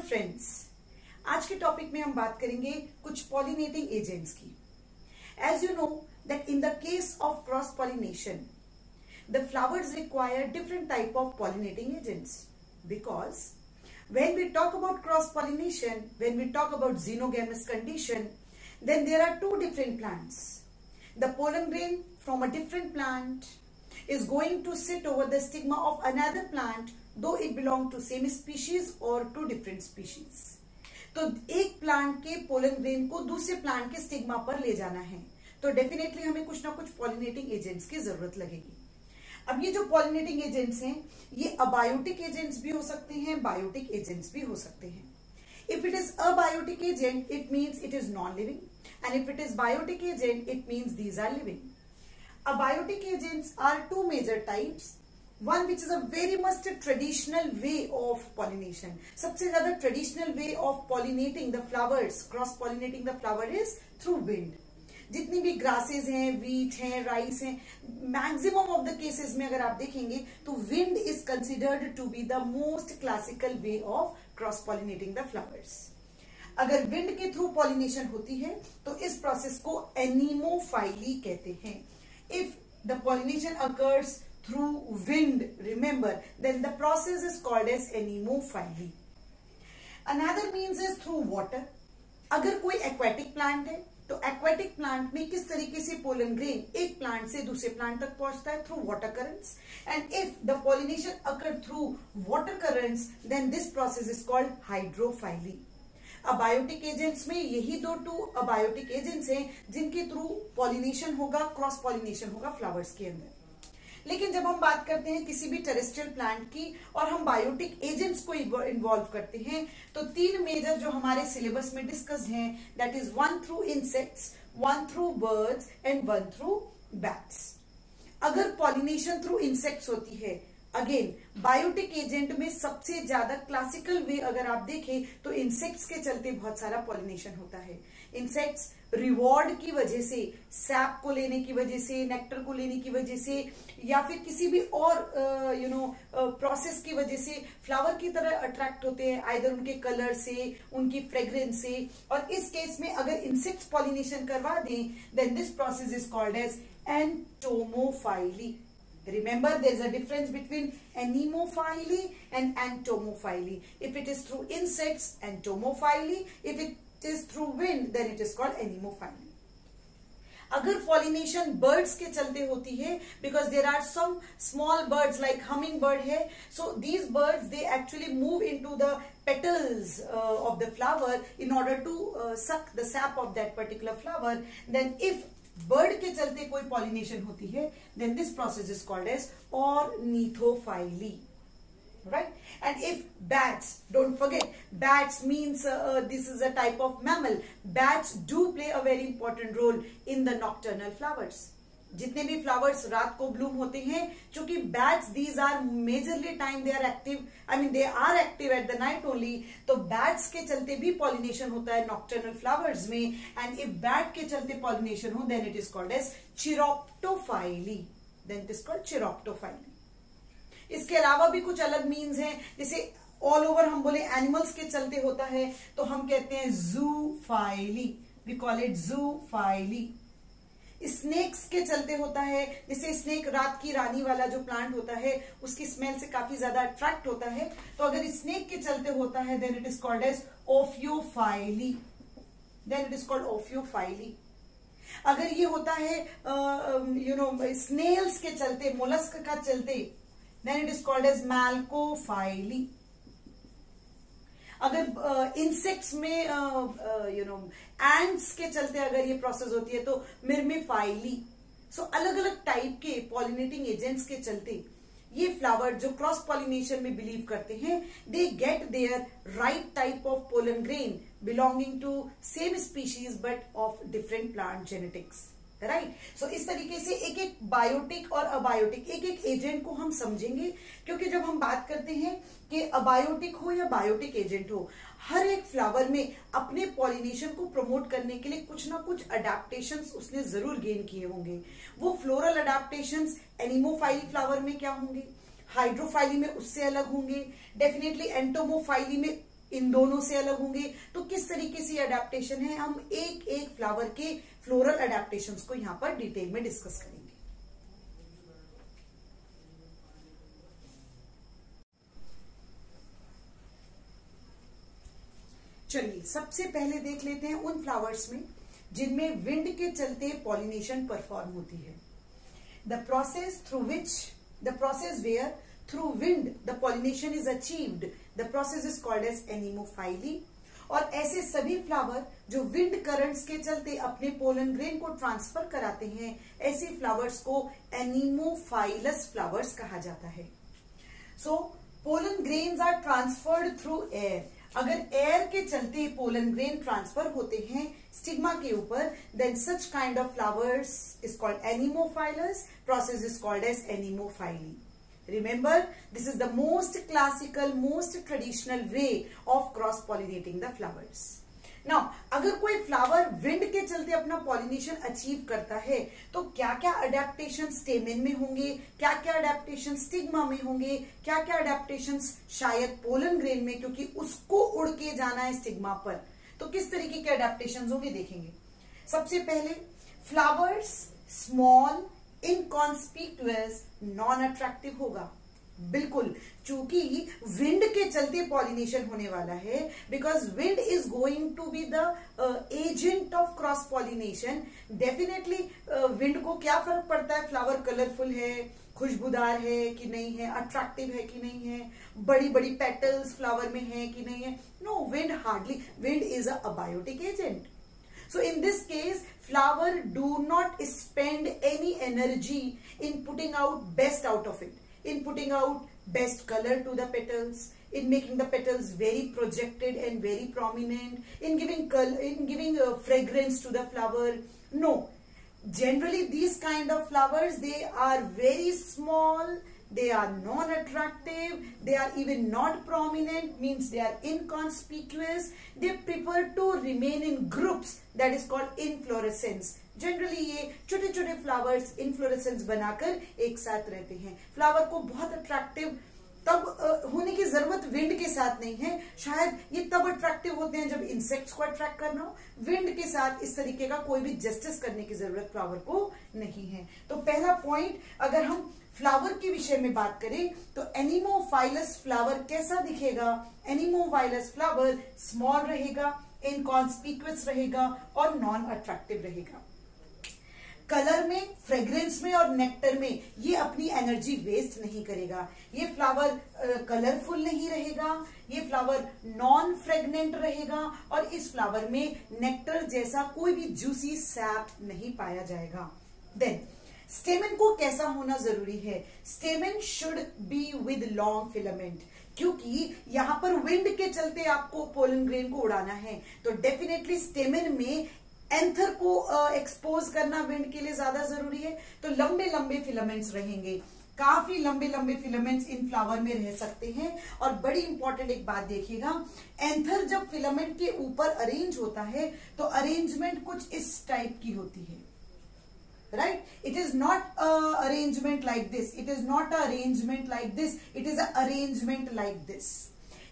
Friends, आज के topic में हम बात करेंगे कुछ पॉलिनेटिंग एजेंट्स की। As you know that in the case of cross pollination the flowers require different type of pollinating agents because when we talk about cross pollination, when we talk about xenogamous condition, then there are two different plants. The pollen grain from a different plant is going to sit over the stigma of another plant, though it belong to same species or two different species. तो एक plant के pollen grain को दूसरे plant के stigma पर ले जाना है, तो डेफिनेटली हमें कुछ ना कुछ पॉलिनेटिंग एजेंट्स की जरूरत लगेगी। अब ये जो पॉलिनेटिंग एजेंट्स हैं, ये अबायोटिक एजेंट्स भी हो सकते हैं, बायोटिक एजेंट्स भी हो सकते हैं। If it is abiotic agent, it means it is non living, and if it is biotic agent, it means these are living. Abiotic agents are two major types. One which is a very much traditional way of pollination. सबसे ज्यादा traditional way of pollinating the flowers, cross pollinating the flower is through wind. जितनी भी grasses हैं, wheat हैं, rice हैं, maximum of the cases में अगर आप देखेंगे तो wind is considered to be the most classical way of cross pollinating the flowers. अगर विंड के थ्रू पॉलिनेशन होती है तो इस प्रोसेस को एनीमोफाइली कहते हैं। If the pollination occurs through wind, remember, then the process is called as anemophily. Another means is through water. अगर कोई aquatic plant है तो aquatic plant में किस तरीके से pollen grain एक plant से दूसरे plant तक पहुंचता है? through water currents. And if the pollination occurred through water currents, then this process is called hydrophily. Abiotic agents में यही दो अबायोटिक एजेंट्स हैं जिनके थ्रू पॉलिनेशन होगा, क्रॉस पॉलिनेशन होगा फ्लावर्स के अंदर। लेकिन जब हम बात करते हैं किसी भी टेरेस्ट्रियल प्लांट की और हम बायोटिक एजेंट्स को इन्वॉल्व करते हैं, तो तीन मेजर जो हमारे सिलेबस में डिस्कस्ड हैं, that is one through insects, one through birds and one through bats. अगर पॉलिनेशन थ्रू इंसेक्ट्स होती है, अगेन बायोटिक एजेंट में सबसे ज्यादा क्लासिकल वे अगर आप देखें तो इंसेक्ट्स के चलते बहुत सारा पॉलिनेशन होता है। इंसेक्ट्स रिवॉर्ड की वजह से, सैप को लेने की वजह से, नेक्टर को लेने की वजह से, या फिर किसी भी और प्रोसेस की वजह से फ्लावर की तरह अट्रैक्ट होते हैं, आइदर उनके कलर से, उनकी फ्रेग्रेंस से। और इस केस में अगर इंसेक्ट्स पॉलिनेशन करवा दें, then this process is called as entomophily. Remember, there is a difference between anemophily and entomophily. If it is through insects, entomophily. If it is through wind, then it is called anemophily. अगर pollination birds के चलते होती है, because there are some small birds like hummingbird है, so these birds they actually move into the petals of the flower in order to suck the sap of that particular flower. Then if bird के चलते कोई pollination होती है, then this process is called as ornithophyly, right? And if bats, don't forget, bats means this is a type of mammal. Bats do play a very important role in the nocturnal flowers. जितने भी flowers रात को Bloom होते हैं, चूंकि bats these are majorly time they are active, I mean they are active at the night only, तो bats के चलते भी पॉलिनेशन होता है नॉक्टर्नल फ्लावर्स में। एंड इफ बैट के चलते पॉलिनेशन हो, then it is called as chiropterophily, then it is called chiropterophily. इसके अलावा भी कुछ अलग मीन्स हैं, जैसे ऑल ओवर हम बोले एनिमल्स के चलते होता है तो हम कहते हैं जूफाइली, वी कॉल इट जूफाइली। स्नेक्स के चलते होता है, जैसे स्नेक रात की रानी वाला जो प्लांट होता है उसकी स्मेल से काफी ज्यादा अट्रैक्ट होता है, तो अगर स्नेक के चलते होता है then it is called as ophiophily, then it is called ophiophily. अगर ये होता है स्नेल्स के चलते, मोलस्क का चलते, then it is called as malacophily. अगर इंसेक्ट्स में एंट्स के चलते अगर ये प्रोसेस होती है तो मिर्मेफाइली। सो अलग अलग टाइप के पॉलिनेटिंग एजेंट्स के चलते ये फ्लावर जो क्रॉस पॉलिनेशन में बिलीव करते हैं, they get their right type of pollen grain belonging to same species but of different plant genetics, right? So इस तरीके से एक एक बायोटिक और अबायोटिक एक एक एजेंट को हम समझेंगे, क्योंकि जब हम बात करते हैं कि अबायोटिक हो या बायोटिक एजेंट हो, हर एक फ्लावर में अपने पॉलिनेशन को प्रमोट करने के लिए कुछ ना कुछ अडेप्टेशंस उसने जरूर गेन किए होंगे। वो फ्लोरल अडेप्टेशंस एनिमोफाइली फ्लावर में क्या होंगे, हाइड्रोफाइली में उससे अलग होंगे, डेफिनेटली एंटोमोफाइली में इन दोनों से अलग होंगे। तो किस तरीके से अडेप्टेशन है, हम एक एक फ्लावर के फ्लोरल अडेप्टेशंस को यहां पर डिटेल में डिस्कस करेंगे। चलिए सबसे पहले देख लेते हैं उन फ्लावर्स में जिनमें विंड के चलते पॉलिनेशन परफॉर्म होती है। The process where through wind the pollination is achieved, the process is called as anemophily. और ऐसे सभी फ्लावर जो विंड करंट्स के चलते अपने पोलन ग्रेन को ट्रांसफर कराते हैं, ऐसे फ्लावर्स को एनिमोफाइलस फ्लावर्स कहा जाता है। So pollen grains are transferred through air. अगर एयर के चलते पोलन ग्रेन ट्रांसफर होते हैं स्टिग्मा के ऊपर, then such kind of flowers is called anemophilous, process is called as anemophily. Remember, this is the most classical, most traditional way of cross-pollinating the flowers. Now, अगर कोई flower wind के चलते अपना pollination achieve करता है तो क्या क्या अडेप्टेशन स्टेमेन में होंगे, क्या क्या अडेप्टेशन स्टिग्मा में होंगे, क्या क्या अडेप्टेशन शायद पोलन ग्रेन में, क्योंकि उसको उड़ के जाना है स्टिग्मा पर। तो किस तरीके के अडेप्टेशन होंगे देखेंगे। सबसे पहले फ्लावर्स स्मॉल, इनकॉन्स्पिक्यूअस, नॉन अट्रैक्टिव होगा। बिल्कुल, चूंकि विंड के चलते पॉलिनेशन होने वाला है, because wind is going to be the agent of cross pollination. Definitely wind को क्या फर्क पड़ता है, फ्लावर कलरफुल है, खुशबूदार है कि नहीं है, अट्रैक्टिव है कि नहीं है, बड़ी बड़ी पेटल्स फ्लावर में है कि नहीं है। No, wind hardly, wind is abiotic agent. So in this case, flower do not spend any energy in putting out best out of it, in putting out best color to the petals, in making the petals very projected and very prominent, in giving color, in giving fragrance to the flower. No, generally these kind of flowers, they are very small, they are non-attractive, they are even not prominent, means they are inconspicuous. They prefer to remain in groups, that is called inflorescence. Generally ये छोटे छोटे flowers inflorescence बनाकर एक साथ रहते हैं। Flower को बहुत अट्रैक्टिव तब होने की जरूरत विंड के साथ नहीं है, शायद ये तब अट्रैक्टिव होते हैं जब इंसेक्ट्स को अट्रैक्ट करना हो। विंड के साथ इस तरीके का कोई भी जस्टिस करने की जरूरत फ्लावर को नहीं है। तो पहला पॉइंट, अगर हम फ्लावर के विषय में बात करें तो एनिमोफाइलस फ्लावर कैसा दिखेगा। एनिमोफाइलस फ्लावर स्मॉल रहेगा, इनकॉन्स्पिक्यूअस रहेगा और नॉन अट्रैक्टिव रहेगा। कलर में, फ्रेग्रेंस में और नेक्टर में ये अपनी एनर्जी वेस्ट नहीं करेगा। ये फ्लावर कलरफुल नहीं रहेगा, ये फ्लावर नॉन फ्रेग्नेंट रहेगा और इस फ्लावर में नेक्टर जैसा कोई भी जूसी सैप नहीं पाया जाएगा। देन स्टेमन को कैसा होना जरूरी है। स्टेमन should be with long filament, क्योंकि यहां पर विंड के चलते आपको पोलन ग्रेन को उड़ाना है, तो डेफिनेटली स्टेमन में एंथर को एक्सपोज करना विंड के लिए ज्यादा जरूरी है। तो लंबे लंबे फिलामेंट्स रहेंगे, काफी लंबे लंबे फिलामेंट्स इन फ्लावर में रह सकते हैं। और बड़ी इंपॉर्टेंट एक बात देखिएगा, एंथर जब फिलामेंट के ऊपर अरेंज होता है तो अरेंजमेंट कुछ इस टाइप की होती है, right? It is not a arrangement like this, it is not a arrangement like this, it is a arrangement like this.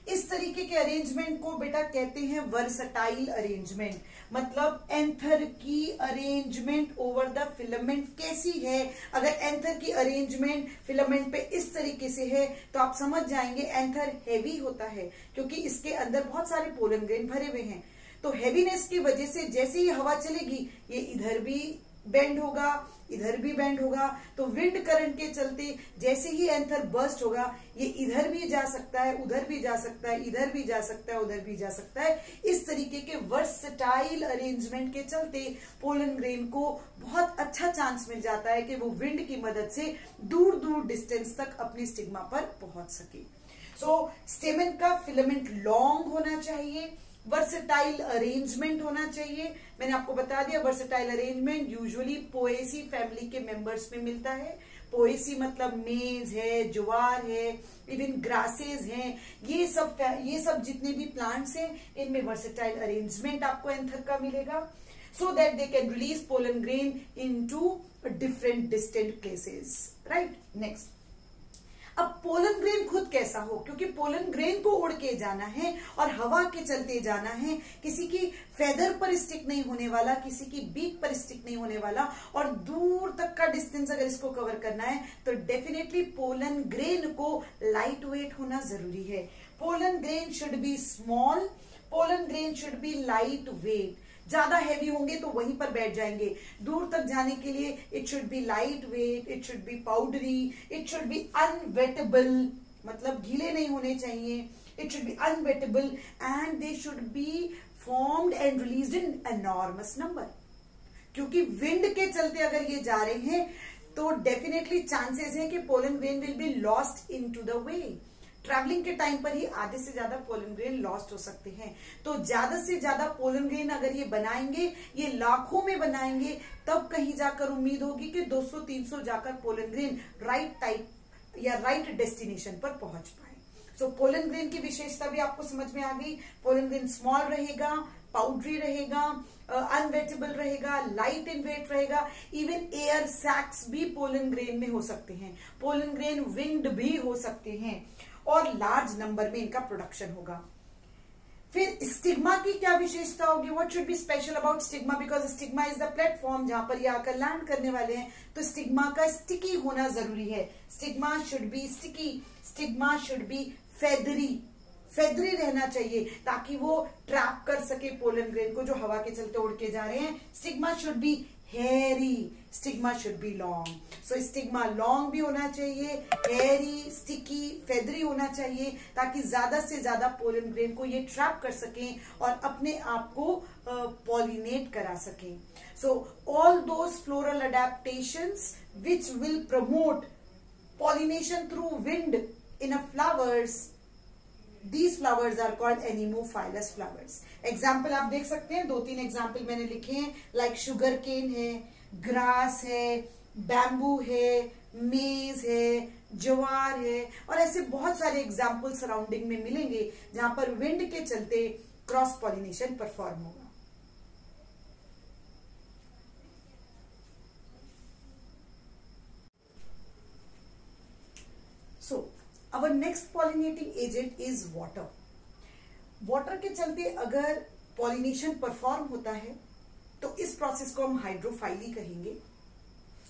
इस तरीके के अरेंजमेंट को बेटा कहते हैं वर्सटाइल अरेंजमेंट। मतलब एंथर की अरेंजमेंट ओवर द फिलामेंट कैसी है। अगर एंथर की अरेंजमेंट फिलामेंट पे इस तरीके से है तो आप समझ जाएंगे एंथर हैवी होता है, क्योंकि इसके अंदर बहुत सारे पोलन ग्रेन भरे हुए हैं। तो हैवीनेस की वजह से जैसे ही हवा चलेगी ये इधर भी बेंड होगा, इधर भी बेंड होगा। तो विंड करंट के चलते जैसे ही एंथर बर्स्ट होगा ये इधर भी जा सकता है, उधर भी जा सकता है, इधर भी जा सकता है, उधर भी जा सकता है। इस तरीके के वर्सटाइल अरेंजमेंट के चलते पोलन ग्रेन को बहुत अच्छा चांस मिल जाता है कि वो विंड की मदद से दूर दूर डिस्टेंस तक अपनी स्टिग्मा पर पहुंच सके। सो स्टेमन का फिलामेंट लॉन्ग होना चाहिए, वर्सेटाइल अरेंजमेंट होना चाहिए। मैंने आपको बता दिया versatile arrangement usually Poaceae family के मेंबर्स में मिलता है। पोएसी मतलब मेज है, ज्वार है, इवन ग्रासेस हैं, ये सब जितने भी प्लांट्स हैं इनमें वर्सेटाइल अरेंजमेंट आपको एंथर का मिलेगा, so that they can release pollen grain into different distant places, right. Next, अब पोलन ग्रेन खुद कैसा हो, क्योंकि पोलन ग्रेन को उड़ के जाना है और हवा के चलते जाना है, किसी की फेदर पर स्टिक नहीं होने वाला, किसी की बीक पर स्टिक नहीं होने वाला, और दूर तक का डिस्टेंस अगर इसको कवर करना है तो डेफिनेटली पोलन ग्रेन को लाइट वेट होना जरूरी है। Pollen grain should be small, pollen grain should be light weight. ज्यादा हैवी होंगे तो वहीं पर बैठ जाएंगे। दूर तक जाने के लिए it should be light weight, it should be powdery, it should be unwettable, मतलब गीले नहीं होने चाहिए, it should be unwettable and they should be formed and released in enormous number. क्योंकि विंड के चलते अगर ये जा रहे हैं तो डेफिनेटली चांसेस है कि pollen grain will be lost into the way. Travelling के टाइम पर ही आधे से ज्यादा पोलन ग्रेन लॉस्ट हो सकते हैं। तो ज्यादा से ज्यादा पोलन ग्रेन अगर ये बनाएंगे, ये लाखों में बनाएंगे, तब कहीं जाकर उम्मीद होगी कि 200-300 जाकर पोलन ग्रेन राइट टाइप या राइट डेस्टिनेशन पर पहुंच पाए। सो पोलन ग्रेन की विशेषता भी आपको समझ में आ गई। पोलन ग्रेन स्मॉल रहेगा, पाउडरी रहेगा, अनवेटेबल रहेगा, लाइट इन वेट रहेगा। इवन एयर सैक्स भी पोलन ग्रेन में हो सकते हैं, पोलन ग्रेन विंग्ड भी हो सकते हैं, और लार्ज नंबर में इनका प्रोडक्शन होगा। फिर स्टिग्मा की क्या विशेषता होगी? What should be special about stigma? Because stigma is the platform जहां पर ये आकर लैंड करने वाले हैं, तो स्टिग्मा का स्टिकी होना जरूरी है। Stigma should be sticky, stigma should be feathery, feathery रहना चाहिए ताकि वो ट्रैप कर सके पोलन ग्रेन को जो हवा के चलते उड़ के जा रहे हैं। Stigma should be hairy, stigma should be long. So stigma long भी होना चाहिए, हेयरी, स्टिकी, फेदरी होना चाहिए, ताकि ज्यादा से ज्यादा पोलन ग्रेन को ये ट्रैप कर सकें और अपने आप को पॉलिनेट करा सकें। So all those floral adaptations which will promote pollination through wind in a flowers, these flowers are called anemophilous flowers. Example आप देख सकते हैं, 2-3 एग्जाम्पल मैंने लिखे हैं, लाइक शुगर केन है, ग्रास है, बैम्बू है, मेज है, ज्वार है, और ऐसे बहुत सारे एग्जाम्पल सराउंडिंग में मिलेंगे जहां पर विंड के चलते क्रॉस पॉलिनेशन परफॉर्म होगा। So, our next pollinating agent is water. Water के चलते अगर पॉलिनेशन परफॉर्म होता है तो इस प्रोसेस को हम हाइड्रोफाइली कहेंगे,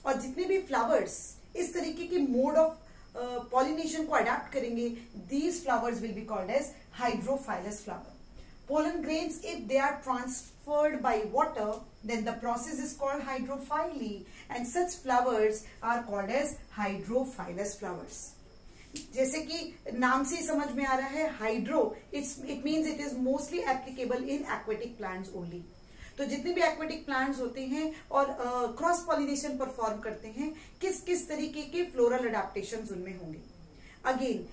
और जितने भी फ्लावर्स इस तरीके के मोड ऑफ पॉलिनेशन को अडेप्ट करेंगे, these flowers will be called as hydrophilous flower. Pollen grains, if they are transferred by water, then the process is called hydrophily, and such flowers are called as hydrophilous flowers. जैसे कि नाम से ही समझ में आ रहा है, hydro, it means it is mostly applicable in aquatic plants only. तो जितने भी एक्वेटिक प्लांट्स होते हैं और क्रॉस पॉलिनेशन परफॉर्म करते हैं, किस किस तरीके के फ्लोरल अडेप्टेशंस उनमें होंगे। Again,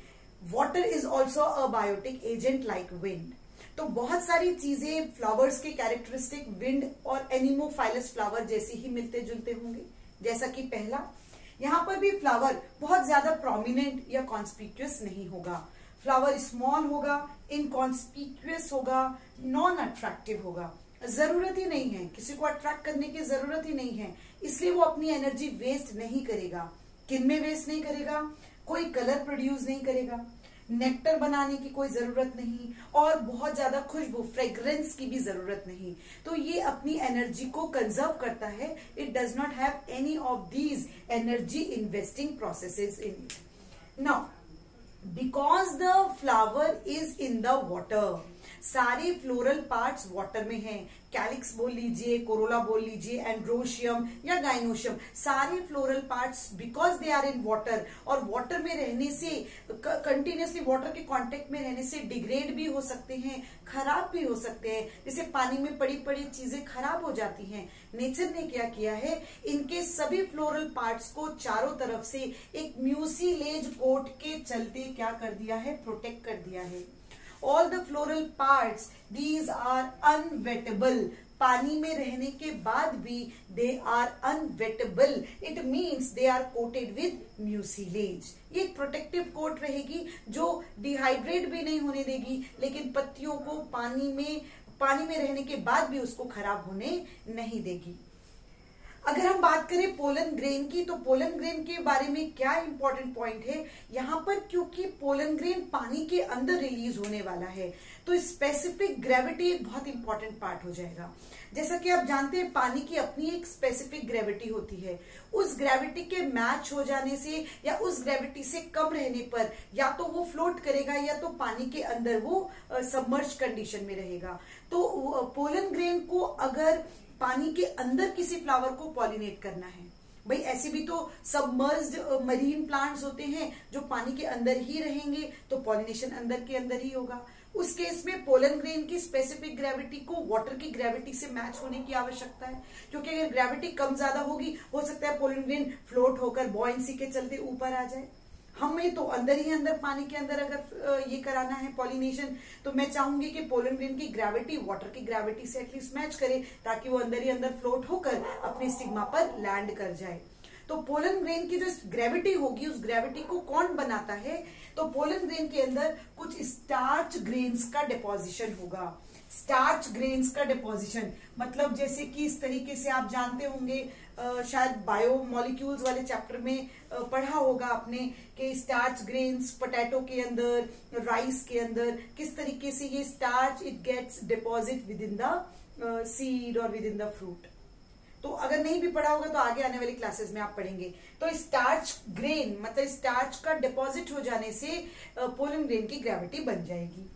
water is also abiotic agent like wind. तो बहुत सारी चीजें फ्लावर्स के कैरेक्टरिस्टिक विंड और एनिमोफाइलस फ्लावर जैसे ही मिलते जुलते होंगे। जैसा कि पहला, यहां पर भी फ्लावर बहुत ज्यादा प्रोमिनेंट या कॉन्स्पिक्यूअस नहीं होगा, फ्लावर स्मॉल होगा, इनकॉन्स्पिक्यूअस होगा, नॉन अट्रैक्टिव होगा। जरूरत ही नहीं है, किसी को अट्रैक्ट करने की जरूरत ही नहीं है, इसलिए वो अपनी एनर्जी वेस्ट नहीं करेगा। किन में वेस्ट नहीं करेगा? कोई कलर प्रोड्यूस नहीं करेगा, नेक्टर बनाने की कोई जरूरत नहीं, और बहुत ज्यादा खुशबू, फ्रेग्रेंस की भी जरूरत नहीं। तो ये अपनी एनर्जी को कंजर्व करता है। It does not have any of these energy investing processes in it. Now, because the flower is in the water, सारे फ्लोरल पार्ट्स वाटर में हैं। कैलिक्स बोल लीजिए, कोरोला बोल लीजिए, एंड्रोशियम या गाइनोशियम, सारे floral parts because they are in water, और वाटर में रहने से, कंटिन्यूसली वाटर के कांटेक्ट में रहने से डिग्रेड भी हो सकते हैं, खराब भी हो सकते हैं। जैसे पानी में पड़ी पड़ी चीजें खराब हो जाती हैं। नेचर ने क्या किया है, इनके सभी फ्लोरल पार्ट्स को चारों तरफ से एक म्यूसिलेज कोट के चलते क्या कर दिया है, प्रोटेक्ट कर दिया है। All the floral parts, these are unwettable. पानी में रहने के बाद भी they are unwettable. It means they are coated with mucilage. ये एक प्रोटेक्टिव कोट रहेगी जो डिहाइड्रेट भी नहीं होने देगी, लेकिन पत्तियों को पानी में रहने के बाद भी उसको खराब होने नहीं देगी। अगर हम बात करें पोलन ग्रेन की, तो पोलन ग्रेन के बारे में क्या इंपॉर्टेंट पॉइंट है यहां पर, क्योंकि पोलन ग्रेन पानी के अंदर रिलीज होने वाला है तो स्पेसिफिक ग्रेविटी एक बहुत इंपॉर्टेंट पार्ट हो जाएगा। जैसा कि आप जानते हैं पानी की अपनी एक स्पेसिफिक ग्रेविटी होती है, उस ग्रेविटी के मैच हो जाने से या उस ग्रेविटी से कम रहने पर या तो वो फ्लोट करेगा या तो पानी के अंदर वो सबमर्ज कंडीशन में रहेगा। तो पोलन ग्रेन को अगर पानी के अंदर किसी फ्लावर को पॉलिनेट करना है, भाई ऐसे भी तो सबमर्ज्ड मरीन प्लांट्स होते हैं जो पानी के अंदर ही रहेंगे, तो पॉलिनेशन अंदर के अंदर ही होगा। उस केस में पोलन ग्रेन की स्पेसिफिक ग्रेविटी को वाटर की ग्रेविटी से मैच होने की आवश्यकता है, क्योंकि अगर ग्रेविटी कम ज्यादा होगी हो सकता है पोलन ग्रेन फ्लोट होकर बॉयंसी के चलते ऊपर आ जाए। हमें तो अंदर ही अंदर पानी के अंदर अगर ये कराना है पॉलिनेशन, तो मैं चाहूंगी कि पोलन ग्रेन की ग्रेविटी वाटर की ग्रेविटी से एटलीस्ट मैच करे ताकि वो अंदर ही अंदर फ्लोट होकर अपने स्टिग्मा पर लैंड कर जाए। तो पोलन ग्रेन की जो ग्रेविटी होगी उस ग्रेविटी को कौन बनाता है, तो पोलन ग्रेन के अंदर कुछ स्टार्च ग्रेन्स का डिपोजिशन होगा। स्टार्च ग्रेन्स का डिपोजिशन मतलब जैसे कि इस तरीके से आप जानते होंगे, शायद बायोमोलिक्यूल्स वाले चैप्टर में पढ़ा होगा आपने कि स्टार्च ग्रेन्स पोटैटो के अंदर, राइस के अंदर किस तरीके से ये starch it gets deposit within the seed और विद इन द फ्रूट। तो अगर नहीं भी पढ़ा होगा तो आगे आने वाली क्लासेस में आप पढ़ेंगे। तो स्टार्च ग्रेन मतलब स्टार्च का डिपॉजिट हो जाने से पोलन ग्रेन की ग्रेविटी बन जाएगी।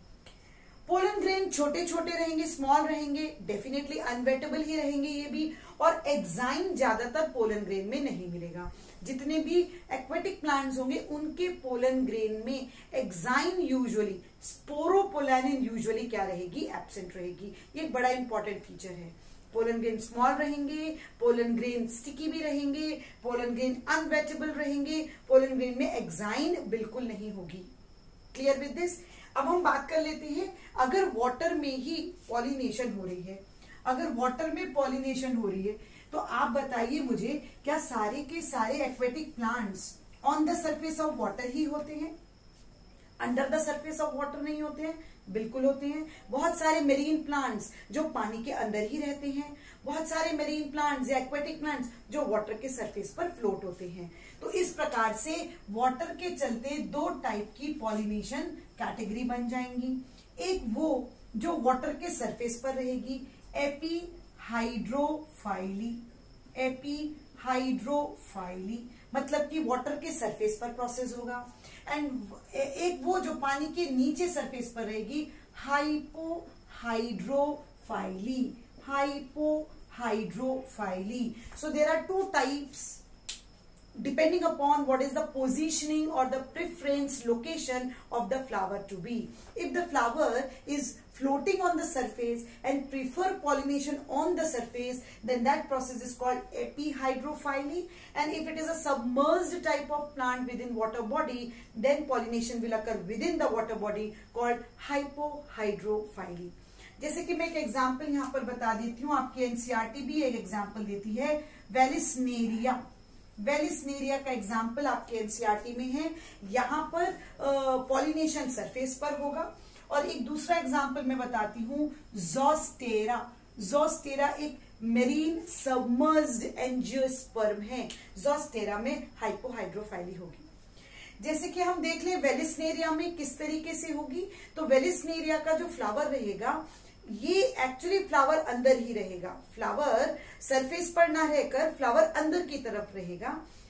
पोलन ग्रेन छोटे छोटे रहेंगे, स्मॉल रहेंगे, डेफिनेटली अनवेटेबल ही रहेंगे ये भी, और एग्जाइम ज्यादातर पोलन ग्रेन में नहीं मिलेगा। जितने भी एक्वेटिक प्लांट्स होंगे उनके पोलन ग्रेन में एग्जाइम यूजुअली, स्पोरोपोलैनिन यूजुअली क्या रहेगी, एब्सेंट रहेगी। ये एक बड़ा इंपॉर्टेंट फीचर है। पोलन ग्रेन स्मॉल रहेंगे, पोलन ग्रेन स्टिकी भी रहेंगे, पोलन ग्रेन अनवेटेबल रहेंगे, पोलन ग्रेन में एग्जाइन बिल्कुल नहीं होगी। Clear with this? अब हम बात कर लेते हैं, अगर वाटर में ही पॉलिनेशन हो रही है, अगर वाटर में पॉलिनेशन हो रही है तो आप बताइए मुझे, क्या सारे के सारे aquatic plants on the surface of water ही होते हैं, under the surface of water नहीं होते हैं? बिल्कुल होते हैं। बहुत सारे मेरीन प्लांट्स जो पानी के अंदर ही रहते हैं, बहुत सारे मेरीन प्लांट्स या एक्वेटिक प्लांट्स जो वाटर के सरफेस पर फ्लोट होते हैं। तो इस प्रकार से वाटर के चलते दो टाइप की पॉलिनेशन कैटेगरी बन जाएंगी। एक वो जो वाटर के सरफेस पर रहेगी, एपीहाइड्रोफाइली, एपीहाइड्रोफाइली मतलब कि वाटर के सरफेस पर प्रोसेस होगा। एंड एक वो जो पानी के नीचे सरफेस पर रहेगी, hypohydrophily, hypohydrophily. So there are two types depending upon what is the positioning or the preference location of the flower to be. If the flower is floating on the surface and prefer pollination on the surface, then that process is called epihydrophily. And if it is a submerged type of plant within water body, then pollination will occur within the water body called hypohydrophily. जैसे कि मैं एक example यहाँ पर बता देती हूँ, आपकी एनसीईआरटी भी एक एग्जाम्पल देती है, वेलिस्नेरिया। वेलिस्नेरिया का एग्जाम्पल आपके एनसीईआरटी में है। यहाँ पर पॉलिनेशन सरफेस पर होगा। और एक दूसरा एग्जाम्पल मैं बताती हूँ, ज़ोस्टेरा। ज़ोस्टेरा एक मेरीन सबमर्ज्ड एंजियोस्पर्म है। ज़ोस्टेरा में हाइपोहाइड्रोफाइली होगी। जैसे कि हम देख लें वेलिस्नेरिया में किस तरीके से होगी, तो वेलिस्नेरिया का जो फ्लावर रहेगा ये एक्चुअली फ्लावर अंदर ही रहेगा, फ्लावर सरफेस पर ना रहकर फ्लावर अंदर की तरफ रहेगा,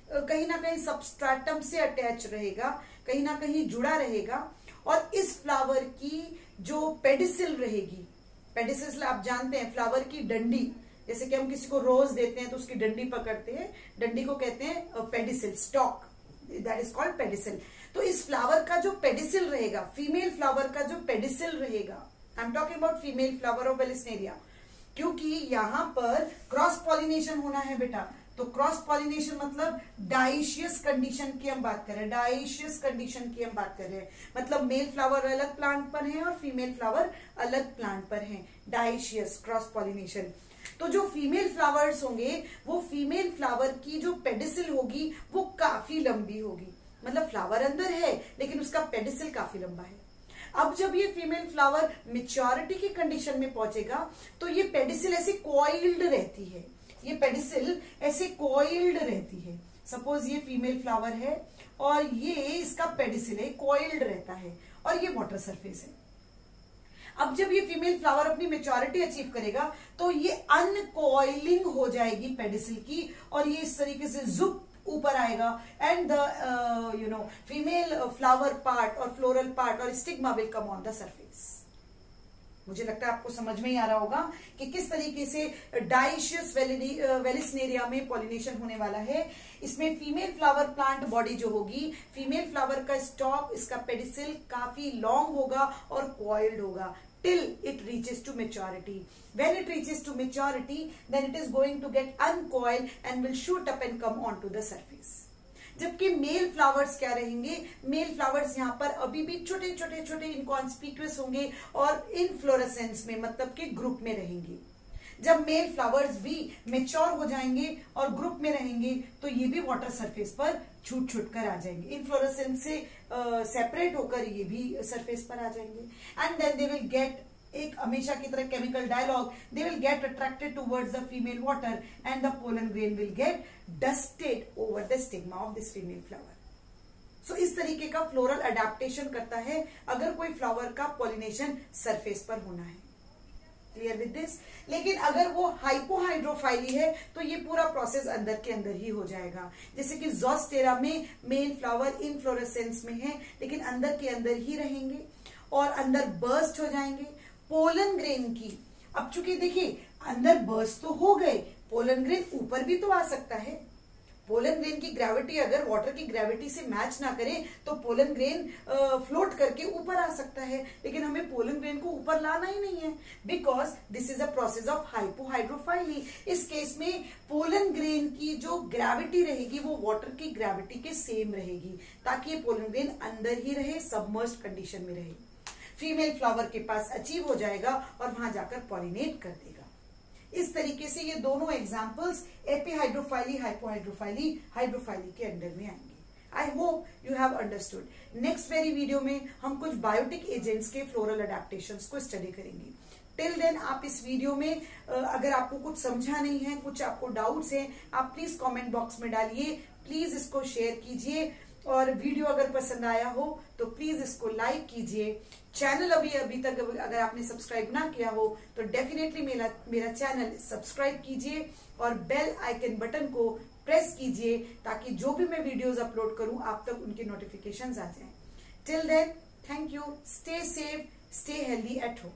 कहीं ना कहीं सबस्ट्रेटम से अटैच रहेगा, कहीं ना कहीं जुड़ा रहेगा। और इस फ्लावर की जो पेडिसिल रहेगी, पेडिसिल आप जानते हैं फ्लावर की डंडी, जैसे कि हम किसी को रोज देते हैं तो उसकी डंडी पकड़ते हैं, डंडी को कहते हैं pedicel, stock, that is called pedicel. तो इस फ्लावर का जो पेडिसिल रहेगा, फीमेल फ्लावर का जो पेडिसिल रहेगा, I am talking about female flower of Vallisneria, क्योंकि यहाँ पर क्रॉस पॉलिनेशन होना है बेटा। तो क्रॉस पॉलिनेशन मतलब डाइशियस कंडीशन की हम बात कर रहे हैं, डाइशियस कंडीशन की हम बात कर रहे हैं, मतलब मेल फ्लावर अलग प्लांट पर है और फीमेल फ्लावर अलग प्लांट पर है, डाइशियस क्रॉस पॉलिनेशन। तो जो फीमेल फ्लावर्स होंगे वो फीमेल फ्लावर की जो पेडिसिल होगी वो काफी लंबी होगी, मतलब फ्लावर अंदर है लेकिन उसका पेडिसिल काफी लंबा है। अब जब ये फीमेल फ्लावर मेच्योरिटी की कंडीशन में पहुंचेगा तो ये पेडिसिल ऐसी कॉइल्ड रहती है, ये पेडिसिल ऐसे कॉइल्ड रहती है। सपोज ये फीमेल फ्लावर है और ये इसका पेडिसिल है, कॉइल्ड रहता है और ये वाटर सरफेस है। अब जब ये फीमेल फ्लावर अपनी मेच्योरिटी अचीव करेगा तो ये अनकॉइलिंग हो जाएगी पेडिसिल की और ये इस तरीके से जुप ऊपर आएगा and the female flower part और फ्लोरल पार्ट और stigma will come on the surface. मुझे लगता है आपको समझ में ही आ रहा होगा कि किस तरीके से डाइशियस वेलिस्नेरिया में पॉलिनेशन होने वाला है। इसमें फीमेल फ्लावर प्लांट बॉडी जो होगी, फीमेल फ्लावर का स्टॉक, इसका पेडिसिल काफी लॉन्ग होगा और कॉइल्ड होगा till it reaches to maturity. When it reaches to maturity, then it is going to get uncoiled and will shoot up and come onto the surface. जबकि male flowers क्या रहेंगे, male flowers यहाँ पर अभी भी छोटे छोटे छोटे इनकॉन्स्पिक्यूअस होंगे और इनफ्लोरेसेंस में मतलब कि ग्रुप में रहेंगे। जब मेल फ्लावर्स भी मेच्योर हो जाएंगे और ग्रुप में रहेंगे तो ये भी वाटर सरफेस पर छूट छूट कर आ जाएंगे, इनफ्लोरेसेंस से सेपरेट होकर ये भी सरफेस पर आ जाएंगे। And then they will get, एक हमेशा की तरह chemical dialogue, they will get attracted towards the female water and the pollen grain will get dusted over the stigma of this female flower. So इस तरीके का फ्लोरल अडेप्टेशन करता है अगर कोई फ्लावर का पॉलिनेशन सरफेस पर होना है। Clear with this? लेकिन अगर वो हाइपोहाइड्रोफाइली है तो ये पूरा प्रोसेस अंदर के अंदर ही हो जाएगा। जैसे कि ज़ोस्टेरा में मेल फ्लावर इनफ्लोरेसेंस में है लेकिन अंदर के अंदर ही रहेंगे और अंदर बर्स्ट हो जाएंगे। पोलन ग्रेन की, अब चूंकि देखिए अंदर बर्स्ट तो हो गए, पोलन ग्रेन ऊपर भी तो आ सकता है। पोलन ग्रेन की ग्रेविटी अगर वाटर की ग्रेविटी से मैच ना करे तो पोलन ग्रेन फ्लोट करके ऊपर आ सकता है, लेकिन हमें पोलन ग्रेन को ऊपर लाना ही नहीं है because this is a process of hypohydrophily. इस केस में पोलन ग्रेन की जो ग्रेविटी रहेगी वो वाटर की ग्रेविटी के सेम रहेगी ताकि ये पोलन ग्रेन अंदर ही रहे, सबमर्ज्ड कंडीशन में रहे। फीमेल फ्लावर के पास अचीव हो जाएगा और वहां जाकर पॉलिनेट कर देगा। इस तरीके से ये दोनों एग्जाम्पल्स एपीहाइड्रोफाइली, हाइपोहाइड्रोफाइली, हाइड्रोफाइली के अंडर में आएंगे। I hope you have understood. Next very video में हम कुछ बायोटिक एजेंट्स के फ्लोरल अडेप्टेशंस को स्टडी करेंगे। टिल देन आप इस वीडियो में अगर आपको कुछ समझा नहीं है, कुछ आपको डाउट्स हैं, आप प्लीज कमेंट बॉक्स में डालिए, प्लीज इसको शेयर कीजिए और वीडियो अगर पसंद आया हो तो प्लीज इसको लाइक कीजिए। चैनल अभी तक अगर आपने सब्सक्राइब ना किया हो तो डेफिनेटली मेरा चैनल सब्सक्राइब कीजिए और बेल आइकन बटन को प्रेस कीजिए ताकि जो भी मैं वीडियोस अपलोड करूं आप तक उनकी नोटिफिकेशंस आ जाएं। Till then, thank you, stay safe, stay healthy at home.